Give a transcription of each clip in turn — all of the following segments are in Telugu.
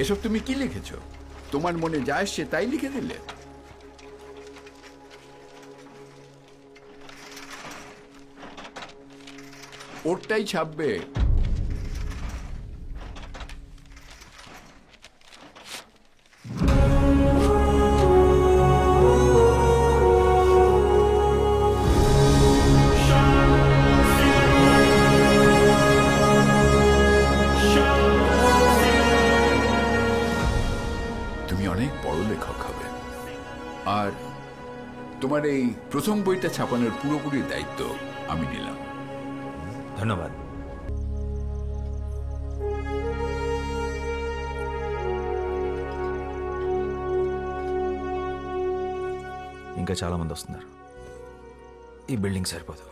এসব তুমি কি লিখেছো? তোমার মনে যা আসছে তাই লিখে দিলে? ওরটাই ছাপবে। তুমি অনেক বড় লেখক হবে, আর তোমার এই প্রথম বইটা ছাপানোর পুরোপুরি দায়িত্ব আমি নিলাম। ধন্যবাদ। ఇంకా చాలామంది వస్తున్నారు. ఈ బిల్డింగ్ సరిపోదు.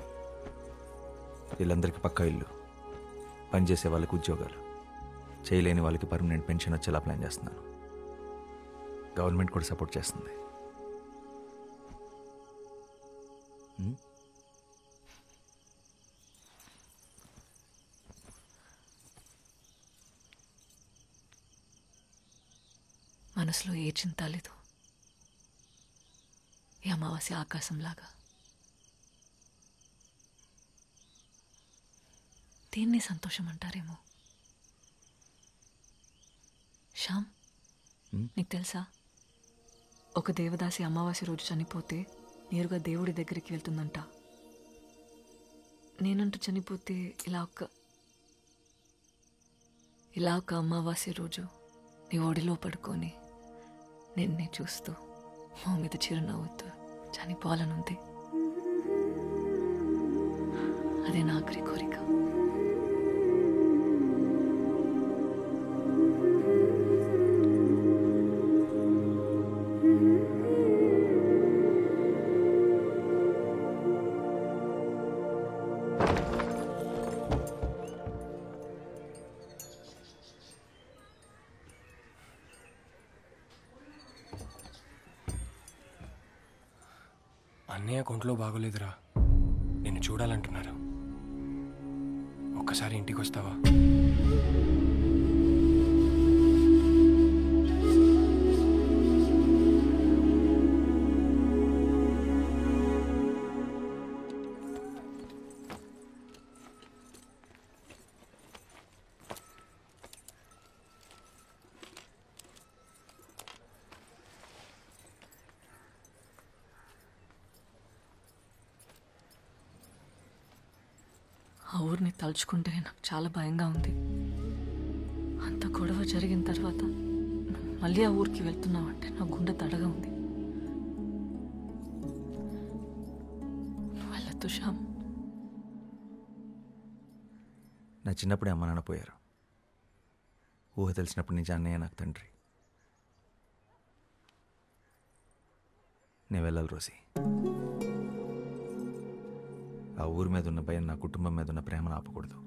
వీళ్ళందరికీ పక్కా ఇల్లు, పనిచేసే వాళ్ళకి ఉద్యోగాలు, చేయలేని వాళ్ళకి పర్మనెంట్ పెన్షన్ వచ్చేలా ప్లాన్ చేస్తున్నాను. గవర్నమెంట్ కూడా సపోర్ట్ చేస్తుంది. మనసులో ఏ చింత లేదు. ఈ అమావాస్య ఆకాశంలాగా. దీన్ని సంతోషం అంటారేమో. శ్యామ్, నీకు తెలుసా, ఒక దేవదాసి అమావాస్య రోజు చనిపోతే నేరుగా దేవుడి దగ్గరికి వెళ్తుందంట. నేనంటూ చనిపోతే ఇలా ఒక అమావాస్య రోజు నీ ఒడిలో పడుకొని నిన్నే చూస్తూ మా మీద చిరునవ్వుతూ చనిపోవాలనుంది. అదే నా ఆఖరి కోరిక. అన్నయ్య కొంట్లో బాగోలేదురా, నిన్ను చూడాలంటున్నారు. ఒక్కసారి ఇంటికి వస్తావా? ఆ ఊరిని తలుచుకుంటే నాకు చాలా భయంగా ఉంది. అంత గొడవ జరిగిన తర్వాత మళ్ళీ ఆ ఊరికి వెళ్తున్నావంటే నా గుండె దడగా ఉంది. వెళ్ళొద్దు శ్యామ్. నా చిన్నప్పుడే అమ్మ నాన్న పోయారు. ఊహ తెలిసినప్పటి నుంచి అన్నయ్య నాకు తండ్రి. నేను వెళ్ళాలి రోసి. ఆ ఊరి మీద ఉన్న భయం నా కుటుంబం మీద ఉన్న ప్రేమను ఆపకూడదు.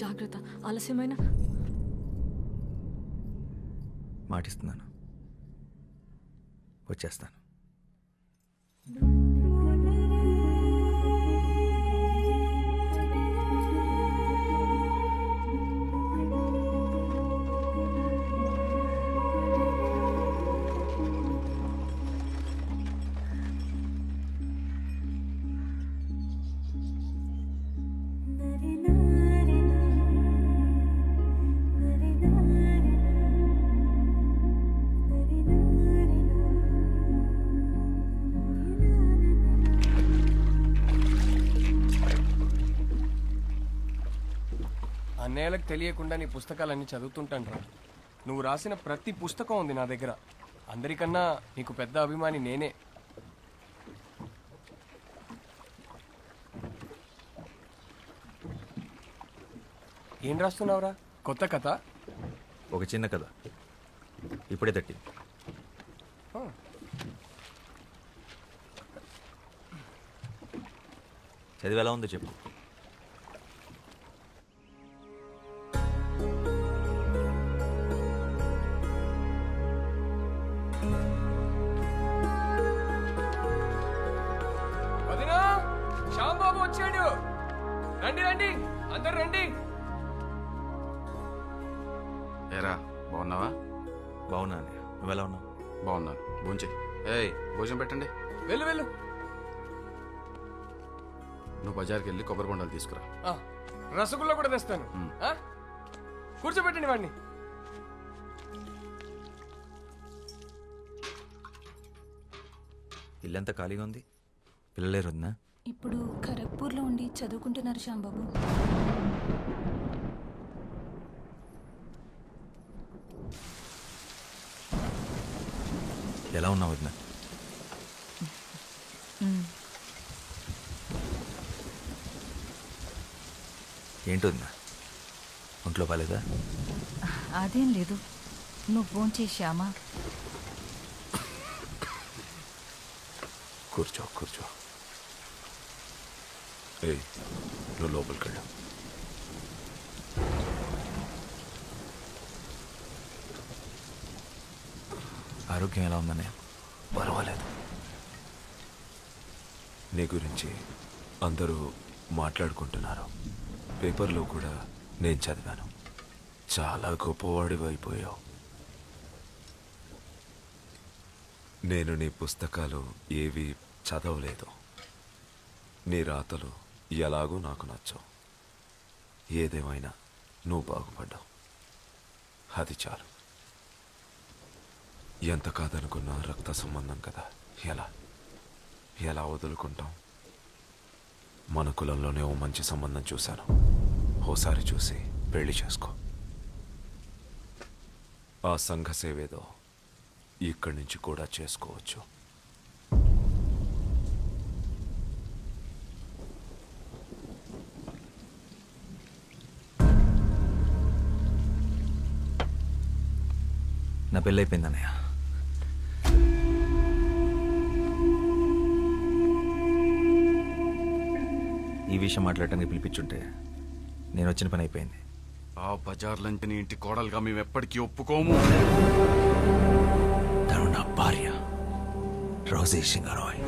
జాగ్రత్త. ఆలస్యమైన మాటిస్తున్నాను, వచ్చేస్తాను. అన్నయ్యలకు తెలియకుండా నీ పుస్తకాలన్నీ చదువుతుంటాను రా. నువ్వు రాసిన ప్రతి పుస్తకం ఉంది నా దగ్గర. అందరికన్నా నీకు పెద్ద అభిమాని నేనే. ఏం రాస్తున్నావురా? కొత్త కథ? ఒక చిన్న కథ ఇప్పుడే తట్టింది. చదివి ఎలా ఉందో చెప్పు. వదినా, శ్యామ్ బాబు రండి రండి, అందరు రండి. ఏరా బాగున్నావా? బాగున్నా అన్నయ్య, నువ్వు ఎలా ఉన్నావు? బాగున్నాను. భోంచే. ఏయ్ భోజనం పెట్టండి. వెళ్ళు వెళ్ళు. నువ్వు బజార్కి వెళ్ళి కొబ్బరి బొండాలు తీసుకురా. రసగుల్లా కూడా తెస్తాను. కూర్చోబెట్టండి వాడిని. ఇల్లంతా ఖాళీగా ఉంది, పిల్లలేరు వద్దా? ఇప్పుడు ఖరగ్పూర్లో ఉండి చదువుకుంటున్నారు శ్యాంబాబు. ఎలా ఉన్నావు వద్దా? ఏంటి వద్దా, ఒంట్లో బాలేదా? అదేం లేదు, నువ్వు ఫోన్ చేశామా? కూర్చో కూర్చో. ఏయ్ నువ్వు లోపలికి వెళ్ళు. ఆరోగ్యం ఎలా ఉందన్నయ్య? పర్వాలేదు. నీ గురించి అందరూ మాట్లాడుకుంటున్నారు. పేపర్లో కూడా నేను చదివాను. చాలా గొప్పవాడివి అయిపోయావు. నేను నీ పుస్తకాలు ఏవి చదవలేదు. నీ రాతలు ఎలాగూ నాకు నచ్చవు. ఏదేమైనా నువ్వు బాగుపడ్డావు, అది చాలు. ఎంత కాదనుకున్నా రక్త సంబంధం కదా, ఎలా వదులుకుంటాం? మన కులంలోనే ఓ మంచి సంబంధం చూశాను. ఓసారి చూసి పెళ్లి చేసుకో. ఆ సంఘ సేవేదో ఇక్కడి నుంచి కూడా చేసుకోవచ్చు. నా పెళ్ళి అయిపోయింది అన్నయ్య. ఈ విషయం మాట్లాడటానికి పిలిపించుంటే నేను వచ్చిన పని అయిపోయింది. ఆ బజార్లంటే నీ ఇంటి కోడలుగా మేము ఎప్పటికీ ఒప్పుకోము. తను నా భార్య రోజీ సింగారాయ్.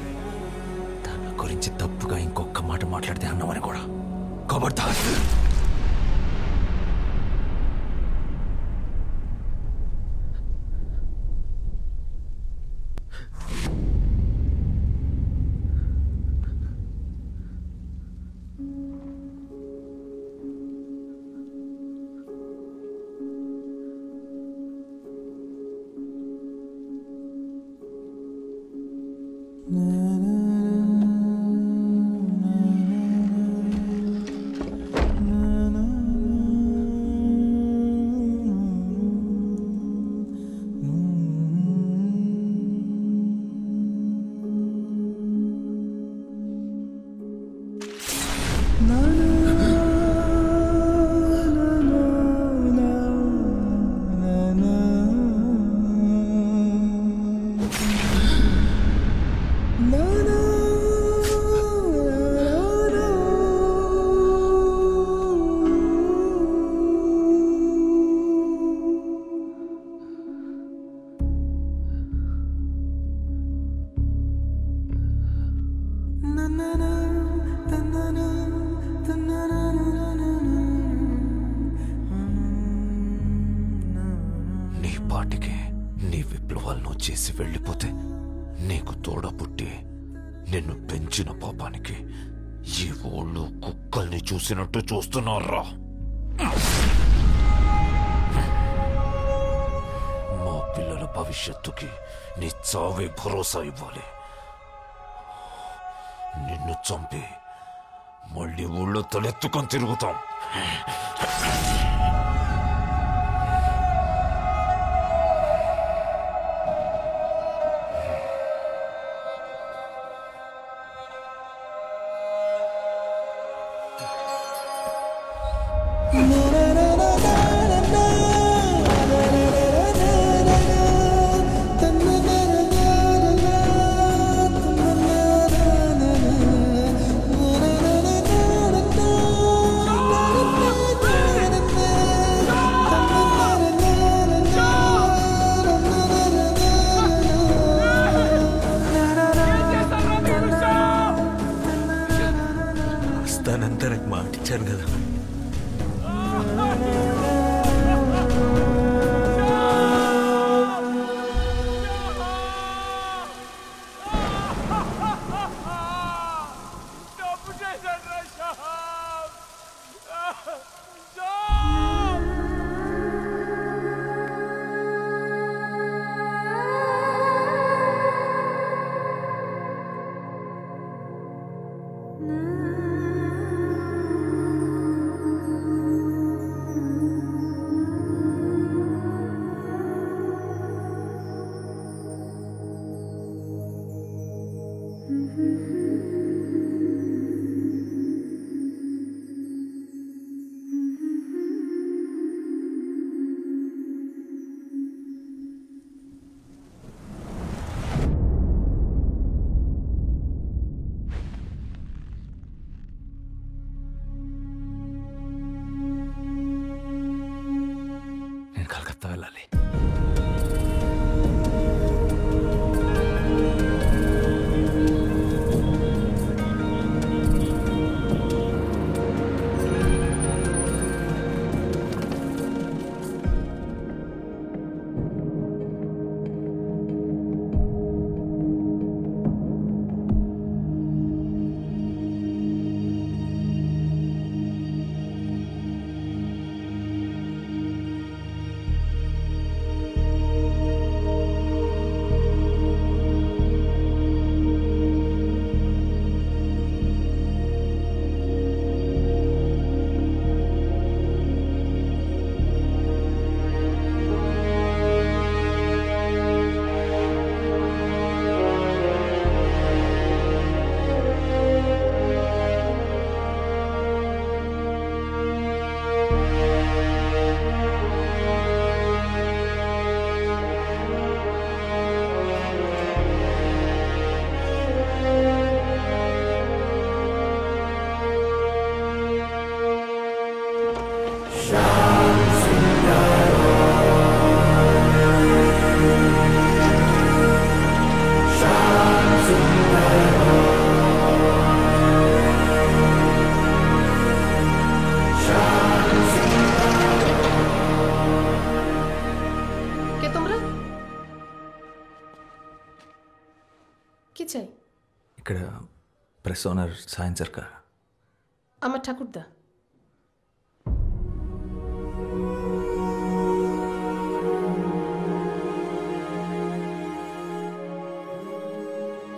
తన గురించి తప్పుగా ఇంకొక మాట మాట్లాడితే అన్నామని కూడా ఖబర్దార్. నీ పాటికి నీ విప్లవాలను చేసి వెళ్ళిపోతే నీకు తోడ పుట్టి నిన్ను పెంచిన పాపానికి ఈ ఊళ్ళో కుక్కల్ని చూసినట్టు చూస్తున్నారా? మా పిల్లల భవిష్యత్తుకి నీ చావే భరోసా ఇవ్వాలి. నిన్ను చంపి మళ్ళీ ఊళ్ళో తలెత్తుకొని తిరుగుతాం. ఉంటానని మాట ఇచ్చాను కదా. కలకత్తా వెళ్ళాలి. ఇక్కడ ప్రెస్ ఓనర్ సాయం సర్కార్. আমার ঠাকুরদা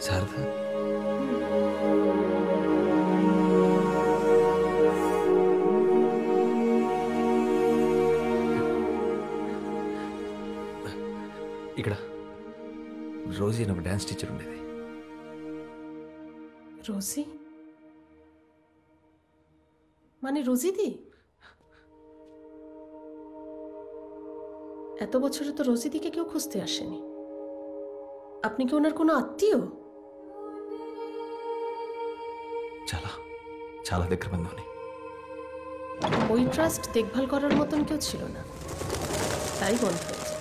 శారదా ఇక్కడ రోజీ నాకు డ్యాన్స్ టీచర్ ఉండేది. রোজি মানে রোজিদি? এত বছরে তো রোজিদিকে কেউ খুঁজতে আসেনি। আপনি কি ওনার কোনো আত্মীয়? చాలా చాలా దగ్గర బంధువుని. ওই ট্রাস্ট দেখভাল করার মতন কেউ ছিল না, তাই বন্ধ হয়েছে।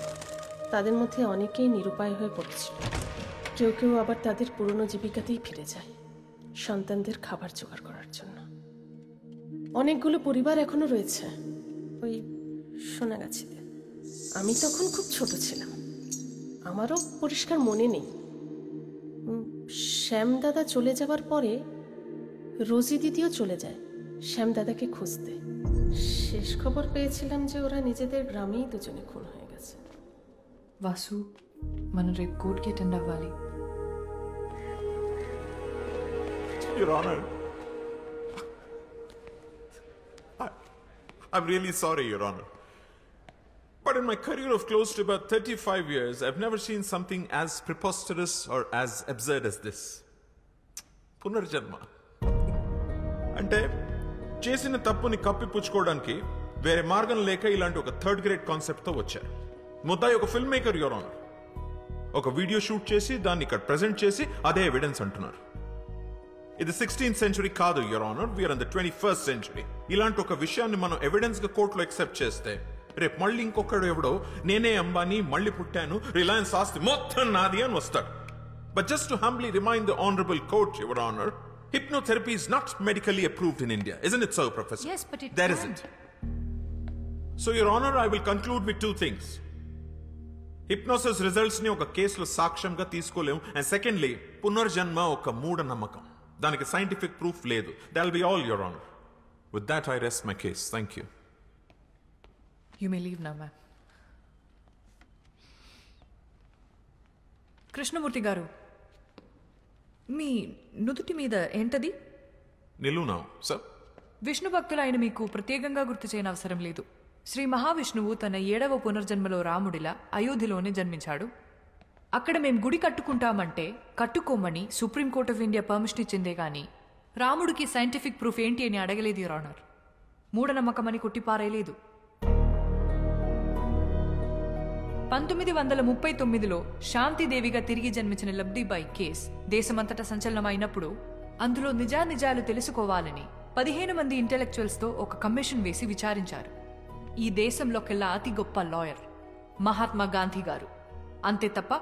তাদের মধ্যে অনেকেই নিরুপায় হয়ে পড়েছিল, কেউ কেউ আবার তাদের পুরনো জীবিকাতেই ফিরে যায় সন্তানদের খাবার জোগাড় করার জন্য। অনেকগুলো পরিবার এখনো রয়েছে ওই সোনাগাছিতে। আমি তখন খুব ছোট ছিলাম, আমারও পরিষ্কার মনে নেই। শ্যামদাদা চলে যাবার পরে রোজি দিদিও চলে যায় শ্যামদাদাকে খুঁজতে। শেষ খবর পেয়েছিলাম যে ওরা নিজেদের গ্রামেই দুজনে খুন হয়ে গেছে। వాసు మనం రేపు కోర్టుకి అటెండ్ అవ్వాలి. Your Honor, I'm really sorry, Your Honor. But in my career of close to about 35 years, I've never seen something as preposterous or as absurd as this. Punarjanma. అంటే చేసిన తప్పుని కప్పిపుచ్చుకోవడానికి వేరే మార్గం లేక ఇలాంటి ఒక థర్డ్ గ్రేడ్ కాన్సెప్ట్తో వచ్చారు. ముద్దాయి ఒక ఫిల్మ్ మేకర్, యువర్ ఆనర్. ఒక వీడియో షూట్ చేసి దాన్ని ఇక్కడ ప్రెజెంట్ చేసి అదే ఎవిడెన్స్ అంటున్నారు. ఇది 16th century కాదు, your honour. We're in the 21st century. ఇలాంటి ఒక విషయాన్ని మనం ఎవిడెన్స్ గా కోర్టులో ఎక్సెప్ట్ చేస్తే రేపు మళ్ళీ ఇంకొకడు ఎవడో నేనే అంబానీ మళ్ళీ పుట్టాను, రిలయన్స్ ఆస్తి మొత్తం నాది అని వస్తాడు. But just to humbly remind the honourable court, your honour, Hypnotherapy is not medically approved in India. Isn't it so, Professor? Yes, but it There can. isn't. So, Your Honor, I will conclude with two things. Hypnosis results ni oka case lo sakshamga teesukolemu, and secondly, punarjanma oka mooda namakam. Daniki scientific proof ledu. That'll be all, Your Honor. With that, I rest my case. Thank you. You may leave now, ma'am. Krishnamurthy గారు, మీ నుదుటి మీద ఏంటది? Nilu now, sir. విష్ణు భక్తులైన మీకు ప్రత్యేకంగా గుర్తు చేయని అవసరం లేదు. శ్రీ మహావిష్ణువు తన 7వ పునర్జన్మలో రాముడిలా అయోధ్యలోనే జన్మించాడు. అక్కడ మేం గుడి కట్టుకుంటామంటే కట్టుకోమని సుప్రీంకోర్ట్ ఆఫ్ ఇండియా పర్మిషన్ ఇచ్చిందే గాని రాముడికి సైంటిఫిక్ ప్రూఫ్ ఏంటి అని అడగలేదు యువర్ ఆనర్. మూఢనమ్మకమని కొట్టిపారేయలేదు. 1939లో శాంతిదేవిగా తిరిగి జన్మించిన లబ్ధిబాయి కేస్ దేశమంతటా సంచలనమైనప్పుడు అందులో నిజానిజాలు తెలుసుకోవాలని 15 మంది ఇంటెలెక్చువల్స్తో ఒక కమిషన్ వేసి విచారించారు. ఈ దేశంలోకెల్లా అతి గొప్ప లాయర్ మహాత్మా గాంధీ గారు. అంతే తప్ప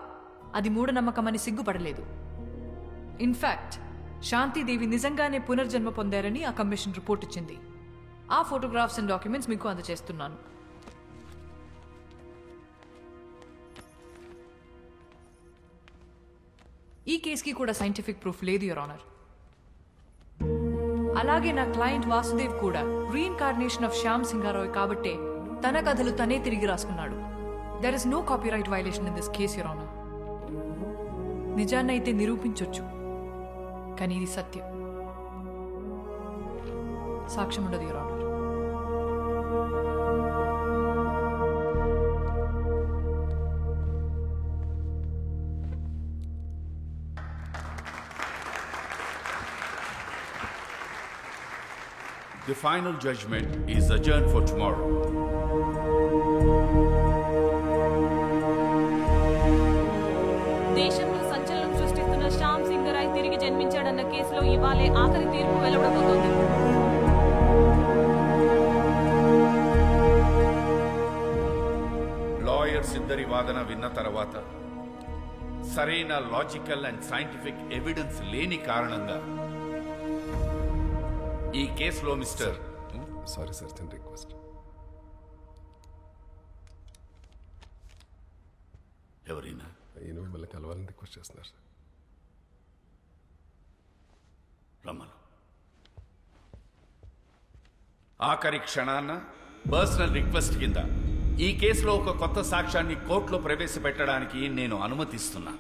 అది మూఢనమ్మకమని సిగ్గుపడలేదు. ఇన్ఫాక్ట్ శాంతిదేవి నిజంగానే పునర్జన్మ పొందారని ఆ కమిషన్ రిపోర్ట్ ఇచ్చింది. ఆ ఫోటోగ్రాఫ్స్ అండ్ డాక్యుమెంట్స్ మీకు అందజేస్తున్నాను. ఈ కేసుకి కూడా సైంటిఫిక్ ప్రూఫ్ లేదు యువర్ ఆనర్. అలాగే నా క్లయింట్ వాసుదేవ్ కూడా రీఇన్కార్నేషన్ ఆఫ్ శ్యామ్ సింగారాయ్ కాబట్టే తన కథలు తనే తిరిగి రాసుకున్నాడు. There is no copyright violation in this case your honour. నిజాన్నైతే నిరూపించొచ్చు, కానీ ఇది సత్యం. సాక్ష్యం ఉండదు your honour. The final judgment is adjourned for tomorrow. దేశంలో సంచలనం సృష్టిస్తున్న శ్యామ్ సింగరాయ్ తిరిగి జన్మించాడన్న కేసులో ఇవాళే ఆఖరి తీర్పు వెలువడబోతోంది. లాయర్స్ ఇద్దరి వాదన విన్న తర్వాత సరైన లాజికల్ అండ్ సైంటిఫిక్ ఎవిడెన్స్ లేని కారణంగా ఈ కేసులో మిస్టర్ సారీ సార్, చిన్న రిక్వెస్ట్. ఎవరైనా ఈయన మిమ్మల్ని కలవాలని రిక్వెస్ట్ చేస్తున్నారు సార్. రమ్మను. ఆఖరి క్షణాన్న పర్సనల్ రిక్వెస్ట్ కింద ఈ కేసులో ఒక కొత్త సాక్ష్యాన్ని కోర్టులో ప్రవేశపెట్టడానికి నేను అనుమతిస్తున్నా.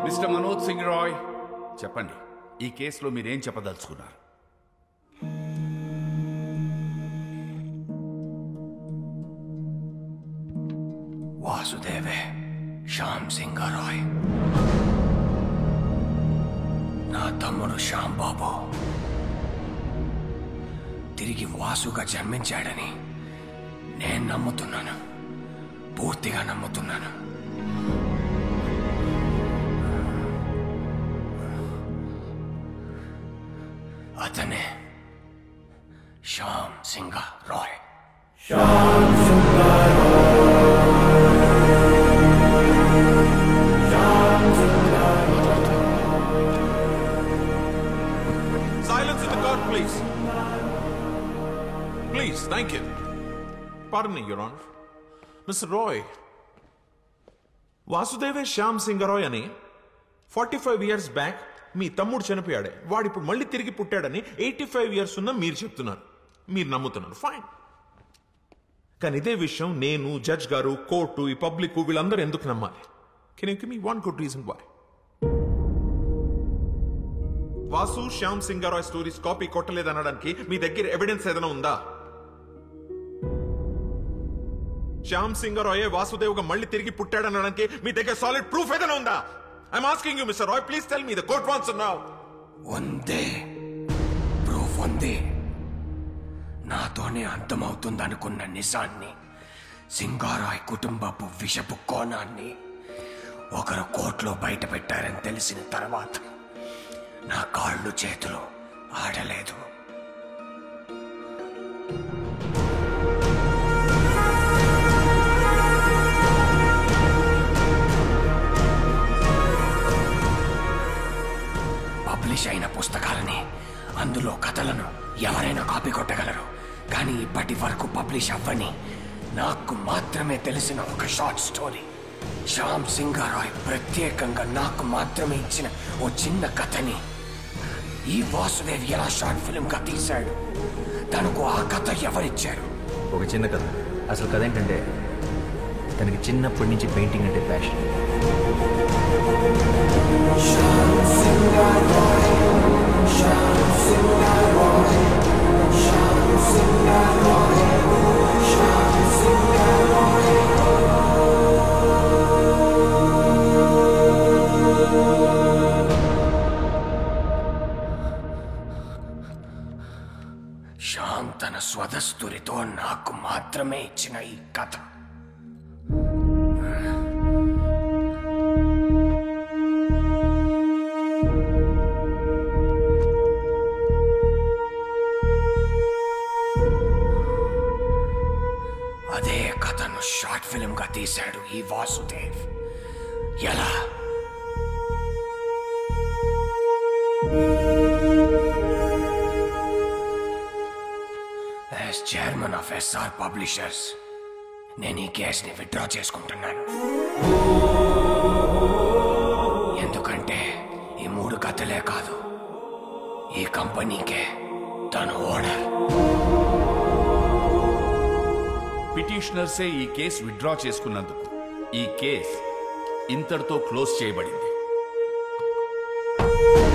మిస్టర్ మనోజ్ సింగ్ రాయ్, చెప్పండి, ఈ కేసులో మీరేం చెప్పదలుచుకున్నారు? వాసుదేవే శ్యామ్ సింగారాయ్ నా తమ్ముడు శ్యామ్ బాబు తిరిగి వాసుగా జన్మించాడని నేను నమ్ముతున్నాను, పూర్తిగా నమ్ముతున్నాను. అతనే Shyam Singharoy. Silence in the court, please. Please, thank you. Pardon me, Your Honor. Mr. Roy, వాసుదేవే Shyam Singha Roy అని 45 years బ్యాక్ మీ తమ్ముడు చనిపోయాడే వాడు ఇప్పుడు మళ్ళీ తిరిగి పుట్టాడని 85 years ఉన్న మీరు చెప్తున్నారు, మీరు నమ్ముతున్నారు. ఫైన్. కానీ ఇదే విషయం నేను, జడ్జ్ గారు, కోర్టు, ఈ పబ్లిక్ వీళ్ళందరూ ఎందుకు నమ్మాలి? Can you give me one good reason why? Vasu Shyam Singha Roy stories copy కొట్టలేదనడానికి మీ దగ్గర ఎవిడెన్స్ ఏదైనా ఉందా? శ్యామ్ సింగరాయ్ వాసుదేవ్గా మళ్ళీ తిరిగి పుట్టాడనడానికి మీ దగ్గర సాలిడ్ ప్రూఫ్ ఏదైనా ఉందా? I'm asking you mister Roy, please tell me. The court wants now. ఉంది, ప్రూఫ్ ఉంది. నాతోనే అంతమవుతుందనుకున్న నిజాన్ని, సింగారాయ్ కుటుంబపు విషపు కోణాన్ని ఒకరు కోర్టులో బయట పెట్టారని తెలిసిన తర్వాత నా కాళ్ళు చేతులు ఆడలేదు. పబ్లిష్ అయిన పుస్తకాలని, అందులో కథలను ఎవరైనా కాపీ కొట్టగలరు. కానీ ఇప్పటి వరకు పబ్లిష్ అవ్వని, నాకు మాత్రమే తెలిసిన ఒక షార్ట్ స్టోరీ, శ్యామ్ సింగరాయ్ ప్రత్యేకంగా నాకు మాత్రమే ఇచ్చిన ఓ చిన్న కథని ఈ వాసుదేవ్ ఎలా షార్ట్ ఫిల్మ్ గా తీశాడు. తనకు ఆ కథ ఎవరిచ్చారు? ఒక చిన్న కథ. అసలు కథ ఏంటంటే, తనకి చిన్నప్పటి నుంచి పెయింటింగ్ అంటే ప్యాషన్. శ్యామ్ తన స్వదస్తురితో నాకు మాత్రమే ఇచ్చిన ఈ కథ. అదే కథను షార్ట్ ఫిల్మ్ గా తీశాడు ఈ వాసుదేవ్. ఎలా? As chairman of SR publishers నేను ఈ కేసుని విత్డ్రా చేసుకుంటున్నాను. ఎందుకంటే ఈ 3 కథలే కాదు, ఈ కంపెనీకే తను ఓనర్. పిటిషనర్సే ఈ కేసు విత్డ్రా చేసుకున్నందుకు ఈ కేసు ఇంతటితో క్లోజ్ చేయబడింది.